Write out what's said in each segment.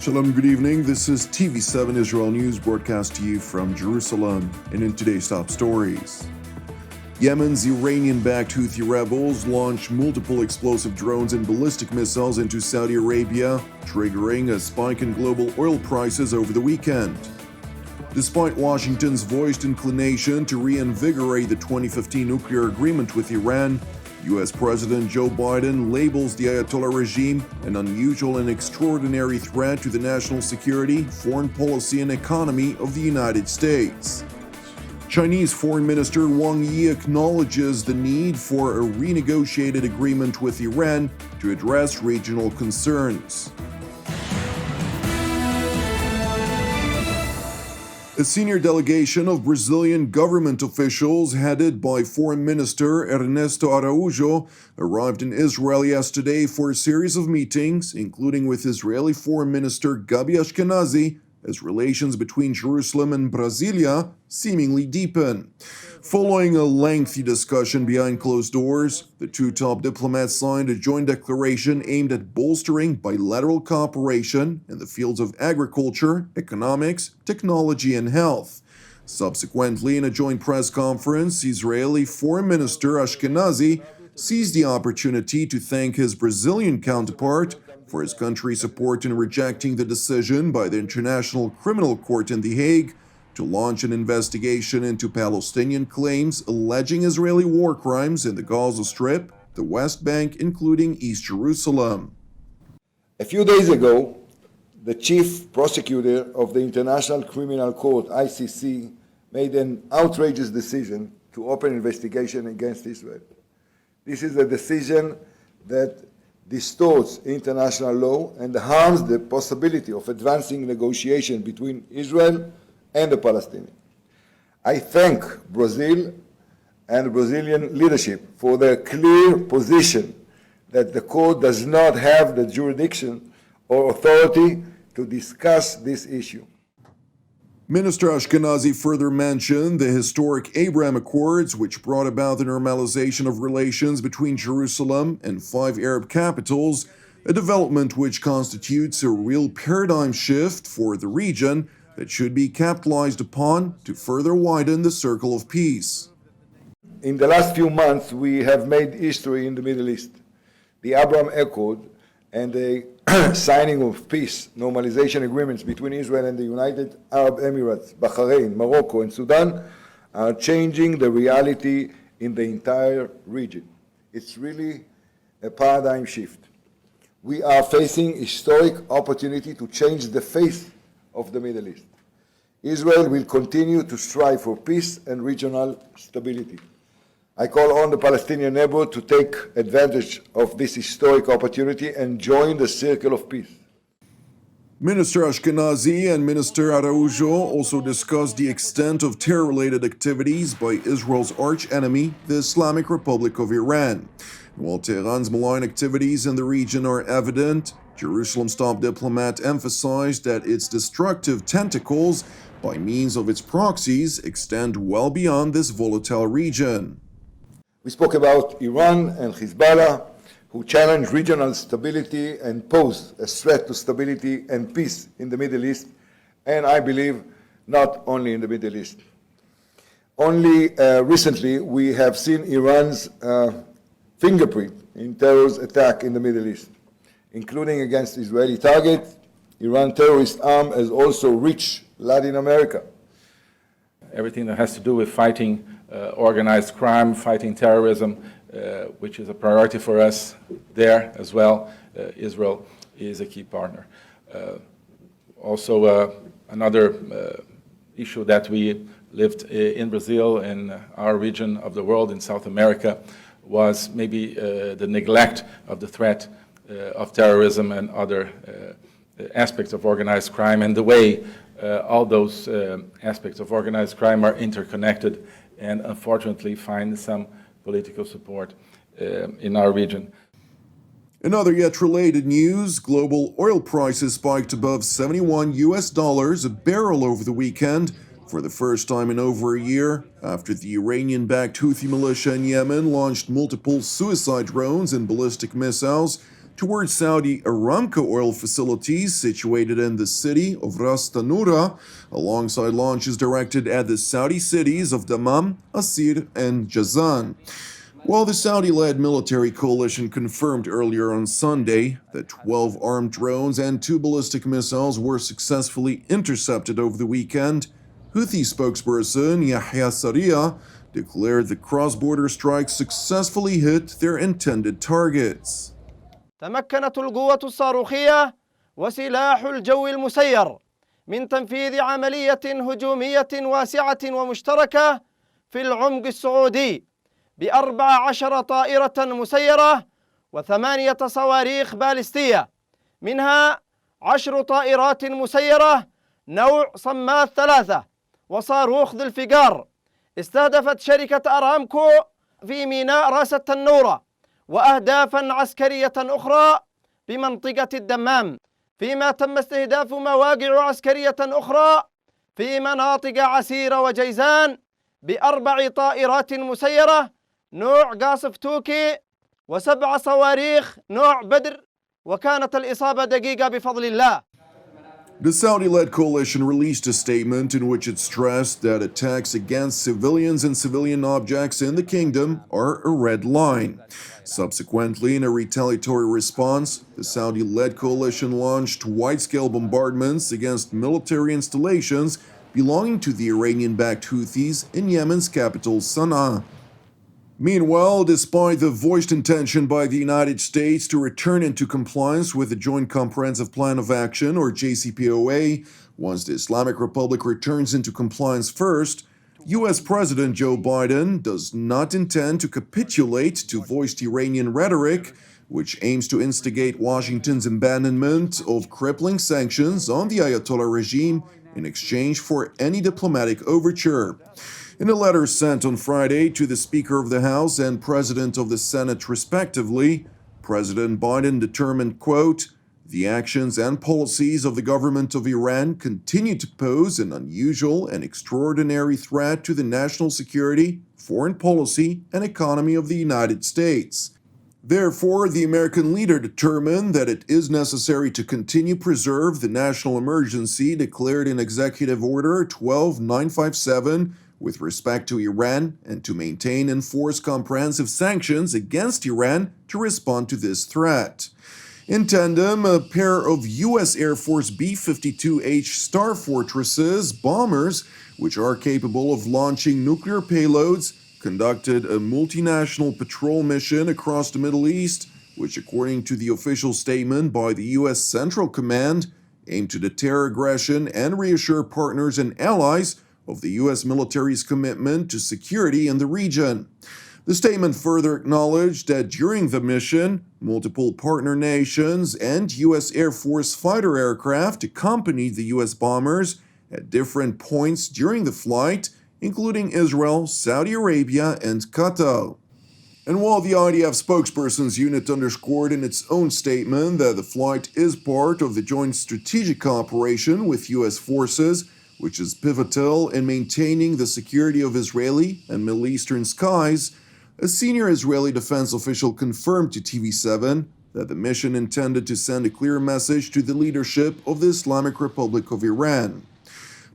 Shalom, good evening. This is TV7 Israel News broadcast to you from Jerusalem. And in today's top stories, Yemen's Iranian-backed Houthi rebels launched multiple explosive drones and ballistic missiles into Saudi Arabia, triggering a spike in global oil prices over the weekend. Despite Washington's voiced inclination to reinvigorate the 2015 nuclear agreement with Iran, U.S. President Joe Biden labels the Ayatollah regime an unusual and extraordinary threat to the national security, foreign policy, and economy of the United States. Chinese Foreign Minister Wang Yi acknowledges the need for a renegotiated agreement with Iran to address regional concerns. A senior delegation of Brazilian government officials headed by Foreign Minister Ernesto Araújo arrived in Israel yesterday for a series of meetings, including with Israeli Foreign Minister Gabi Ashkenazi, as relations between Jerusalem and Brasilia seemingly deepen. Following a lengthy discussion behind closed doors, the two top diplomats signed a joint declaration aimed at bolstering bilateral cooperation in the fields of agriculture, economics, technology, and health. Subsequently, in a joint press conference, Israeli Foreign Minister Ashkenazi seized the opportunity to thank his Brazilian counterpart for his country's support in rejecting the decision by the International Criminal Court in The Hague to launch an investigation into Palestinian claims alleging Israeli war crimes in the Gaza Strip, the West Bank, including East Jerusalem. A few days ago, the chief prosecutor of the International Criminal Court, ICC, made an outrageous decision to open an investigation against Israel. This is a decision that distorts international law and harms the possibility of advancing negotiation between Israel and the Palestinians. I thank Brazil and Brazilian leadership for their clear position that the court does not have the jurisdiction or authority to discuss this issue. Minister Ashkenazi further mentioned the historic Abraham Accords, which brought about the normalization of relations between Jerusalem and 5 Arab capitals, a development which constitutes a real paradigm shift for the region that should be capitalized upon to further widen the circle of peace. In the last few months, we have made history in the Middle East. The Abraham Accord and the signing of peace normalization agreements between Israel and the United Arab Emirates, Bahrain, Morocco, and Sudan are changing the reality in the entire region. It's really a paradigm shift. We are facing historic opportunity to change the face of the Middle East. Israel will continue to strive for peace and regional stability. I call on the Palestinian neighbor to take advantage of this historic opportunity and join the circle of peace. Minister Ashkenazi and Minister Araújo also discussed the extent of terror-related activities by Israel's arch-enemy, the Islamic Republic of Iran. While Tehran's malign activities in the region are evident, Jerusalem's top diplomat emphasized that its destructive tentacles, by means of its proxies, extend well beyond this volatile region. We spoke about Iran and Hezbollah, who challenge regional stability and pose a threat to stability and peace in the Middle East, and I believe not only in the Middle East. Only recently we have seen Iran's fingerprint in terrorist attack in the Middle East, including against Israeli targets. Iran terrorist arm has also reached Latin America. Everything that has to do with fighting organized crime, fighting terrorism, which is a priority for us there as well. Israel is a key partner. Also, another issue that we lived in Brazil, in our region of the world, in South America, was maybe the neglect of the threat of terrorism and other aspects of organized crime, and the way all those aspects of organized crime are interconnected and unfortunately find some political support in our region. In other yet related news, global oil prices spiked above $71 a barrel over the weekend for the first time in over a year after the Iranian-backed Houthi militia in Yemen launched multiple suicide drones and ballistic missiles towards Saudi Aramco oil facilities situated in the city of Ras Tanura, alongside launches directed at the Saudi cities of Dammam, Asir, and Jazan. While the Saudi-led military coalition confirmed earlier on Sunday that 12 armed drones and 2 ballistic missiles were successfully intercepted over the weekend, Houthi spokesperson Yahya Sariyah declared the cross-border strikes successfully hit their intended targets. تمكنت القوة الصاروخية وسلاح الجو المسير من تنفيذ عملية هجومية واسعة ومشتركة في العمق السعودي ب14 طائرة مسيرة و8 صواريخ باليستية، منها 10 طائرات مسيرة نوع صمات 3 وصاروخ ذو الفقار استهدفت شركة أرامكو في ميناء راس التنورة وأهدافا عسكرية أخرى بمنطقة الدمام، فيما تم استهداف مواقع عسكرية أخرى في مناطق عسيرة وجيزان ب4 طائرات مسيرة نوع قاصف توكي و7 صواريخ نوع بدر، وكانت الإصابة دقيقة بفضل الله. The Saudi-led coalition released a statement in which it stressed that attacks against civilians and civilian objects in the kingdom are a red line. Subsequently, in a retaliatory response, the Saudi-led coalition launched wide-scale bombardments against military installations belonging to the Iranian-backed Houthis in Yemen's capital, Sana'a. Meanwhile, despite the voiced intention by the United States to return into compliance with the Joint Comprehensive Plan of Action, or JCPOA, once the Islamic Republic returns into compliance first, U.S. President Joe Biden does not intend to capitulate to voiced Iranian rhetoric, which aims to instigate Washington's abandonment of crippling sanctions on the Ayatollah regime in exchange for any diplomatic overture. In a letter sent on Friday to the Speaker of the House and President of the Senate respectively, President Biden determined, quote, "The actions and policies of the government of Iran continue to pose an unusual and extraordinary threat to the national security, foreign policy, and economy of the United States. Therefore, the American leader determined that it is necessary to continue preserve the national emergency declared in Executive Order 12957 with respect to Iran and to maintain and enforce comprehensive sanctions against Iran to respond to this threat." In tandem, a pair of U.S. Air Force B-52H Star Fortresses bombers, which are capable of launching nuclear payloads, conducted a multinational patrol mission across the Middle East, which, according to the official statement by the U.S. Central Command, aimed to deter aggression and reassure partners and allies of the U.S. military's commitment to security in the region. The statement further acknowledged that during the mission, multiple partner nations and U.S. Air Force fighter aircraft accompanied the U.S. bombers at different points during the flight, including Israel, Saudi Arabia, and Qatar. And while the IDF spokesperson's unit underscored in its own statement that the flight is part of the joint strategic cooperation with U.S. forces, which is pivotal in maintaining the security of Israeli and Middle Eastern skies, a senior Israeli defense official confirmed to TV7 that the mission intended to send a clear message to the leadership of the Islamic Republic of Iran.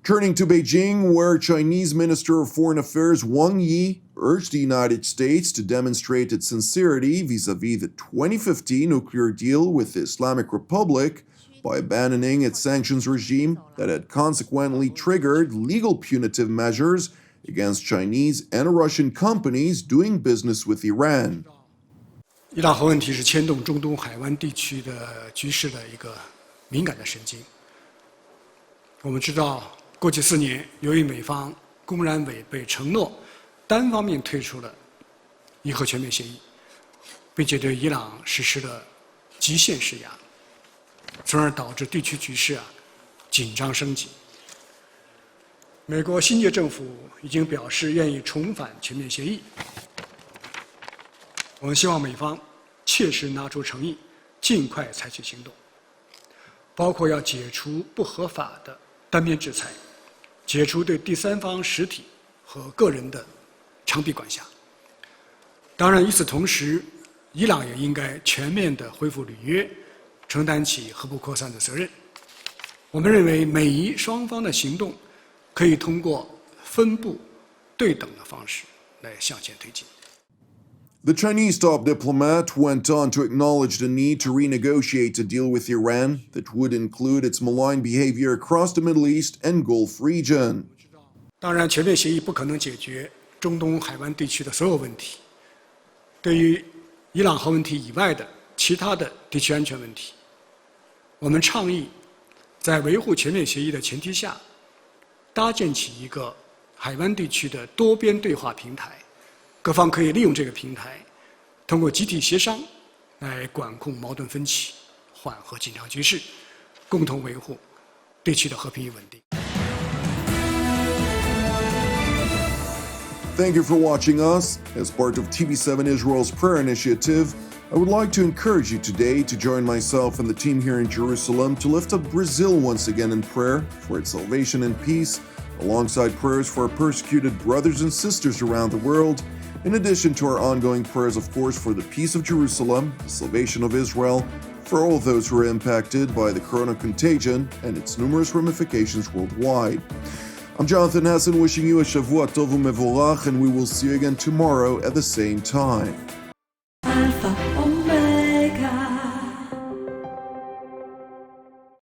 Turning to Beijing, where Chinese Minister of Foreign Affairs Wang Yi urged the United States to demonstrate its sincerity vis-à-vis the 2015 nuclear deal with the Islamic Republic by abandoning its sanctions regime that had consequently triggered legal punitive measures against Chinese and Russian companies doing business with Iran. 伊朗核问题是牵动中东海湾地区的局势的一个敏感的神经。我们知道，过去4年，由于美方公然违背承诺，单方面退出了伊核全面协议，并且对伊朗实施了极限施压。从而导致地区局势紧张升级。美国新届政府已经表示愿意重返全面协议，我们希望美方切实拿出诚意，尽快采取行动，包括要解除不合法的单边制裁，解除对第三方实体和个人的长臂管辖。当然，与此同时，伊朗也应该全面地恢复履约，承担起核不扩散的责任。我们认为，美伊双方的行动可以通过分布、对等的方式来向前推进。The Chinese top diplomat went on to acknowledge the need to renegotiate a deal with Iran that would include its malign behavior across the Middle East and Gulf region. 当然，全面协议不可能解决中东海湾地区的所有问题。对于伊朗核问题以外的其他的地区安全问题，我们倡议在维护全面协议的前提下，搭建起一个海湾地区的多边对话平台。各方可以利用这个平台，通过集体协商来管控矛盾分歧，缓和紧张局势，共同维护地区的和平与稳定。Thank you for watching us. As part of TV7 Israel's prayer initiative, I would like to encourage you today to join myself and the team here in Jerusalem to lift up Brazil once again in prayer for its salvation and peace, alongside prayers for our persecuted brothers and sisters around the world, in addition to our ongoing prayers, of course, for the peace of Jerusalem, the salvation of Israel, for all those who are impacted by the corona contagion and its numerous ramifications worldwide. I'm Jonathan Hassan, wishing you a Shavua Tov u'Mevorach, and we will see you again tomorrow at the same time.